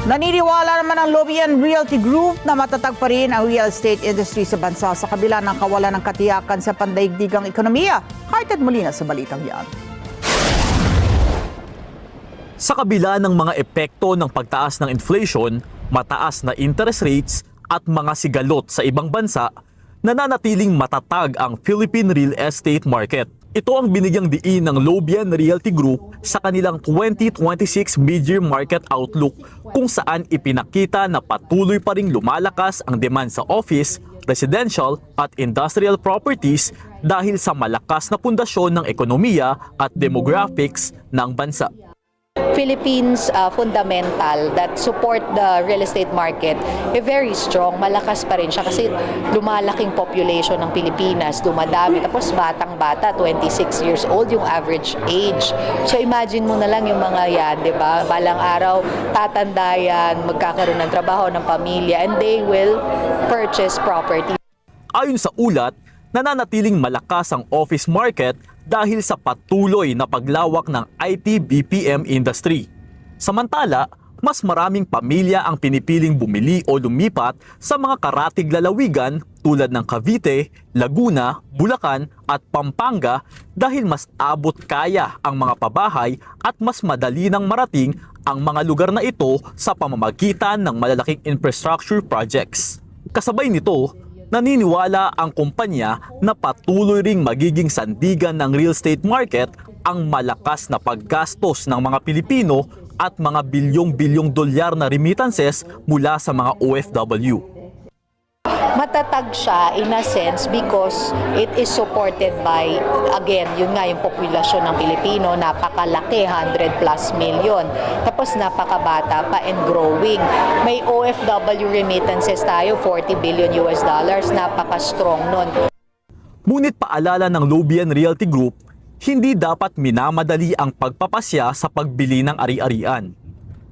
Naniniwala naman ang Lobian Realty Group na matatag pa rin ang real estate industry sa bansa sa kabila ng kawalan ng katiyakan sa pandaigdigang ekonomiya. Hearted Molina sa balitang yan. Sa kabila ng mga epekto ng pagtaas ng inflation, mataas na interest rates at mga sigalot sa ibang bansa, nananatiling matatag ang Philippine real estate market. Ito ang binigyang diin ng Lobian Realty Group sa kanilang 2026 Mid-Year Market Outlook kung saan ipinakita na patuloy pa ring lumalakas ang demand sa office, residential at industrial properties dahil sa malakas na pundasyon ng ekonomiya at demographics ng bansa. Philippines fundamental that support the real estate market very strong, malakas pa rin siya kasi lumalaking population ng Pilipinas, dumadami, tapos batang-bata, 26 years old yung average age. So imagine mo na lang yung mga yan, di ba? Balang araw, tatanda yan, magkakaroon ng trabaho ng pamilya, and they will purchase property. Ayon sa ulat, nananatiling malakas ang office market dahil sa patuloy na paglawak ng IT BPM industry. Samantala, mas maraming pamilya ang pinipiling bumili o lumipat sa mga karatig lalawigan tulad ng Cavite, Laguna, Bulacan at Pampanga dahil mas abot kaya ang mga pabahay at mas madali nang marating ang mga lugar na ito sa pamamagitan ng malalaking infrastructure projects. Kasabay nito, naniniwala ang kumpanya na patuloy ring magiging sandigan ng real estate market ang malakas na paggastos ng mga Pilipino at mga bilyong-bilyong dolyar na remittances mula sa mga OFW. Matatag siya in a sense because it is supported by, again, yun nga yung populasyon ng Pilipino, napakalaki, 100 plus million. Tapos napakabata pa and growing. May OFW remittances tayo, 40 billion US dollars, napaka-strong nun. Ngunit paalala ng Lobian Realty Group, hindi dapat minamadali ang pagpapasya sa pagbili ng ari-arian.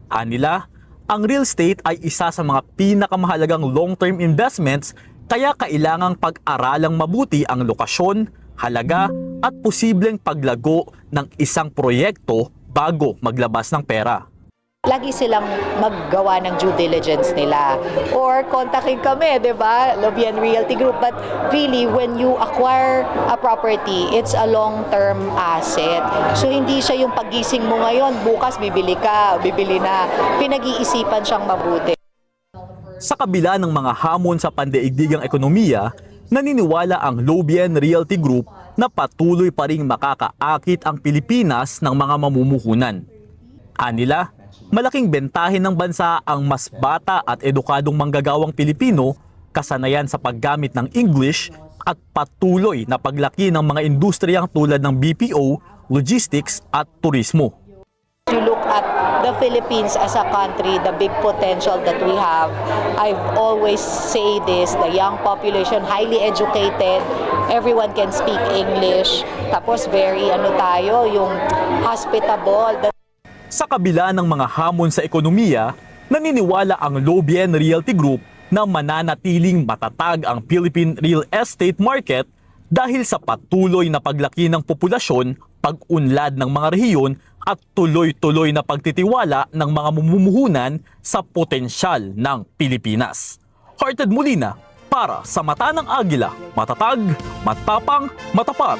Anila, ang real estate ay isa sa mga pinakamahalagang long-term investments kaya kailangang pag-aralang mabuti ang lokasyon, halaga at posibleng paglago ng isang proyekto bago maglabas ng pera. Lagi silang maggawa ng due diligence nila. Or kontakin kami, di ba? Lobian Realty Group. But really, when you acquire a property, it's a long-term asset. So hindi siya yung pagising mo ngayon, bukas bibili na. Pinag-iisipan siyang mabuti. Sa kabila ng mga hamon sa pandaigdigang ekonomiya, naniniwala ang Lobian Realty Group na patuloy pa ring makakaakit ang Pilipinas ng mga mamumuhunan. Anila, malaking bentahin ng bansa ang mas bata at edukadong manggagawang Pilipino, kasanayan sa paggamit ng English at patuloy na paglaki ng mga industriyang tulad ng BPO, logistics at turismo. You look at the Philippines as a country, the big potential that we have. I've always say this, the young population, highly educated, everyone can speak English, tapos very yung hospitable. Sa kabila ng mga hamon sa ekonomiya, naniniwala ang Lobian Realty Group na mananatiling matatag ang Philippine real estate market dahil sa patuloy na paglaki ng populasyon, pag-unlad ng mga rehiyon at tuloy-tuloy na pagtitiwala ng mga mamumuhunan sa potensyal ng Pilipinas. Hearted Molina para sa Mata ng Agila, matatag, matapang, matapat.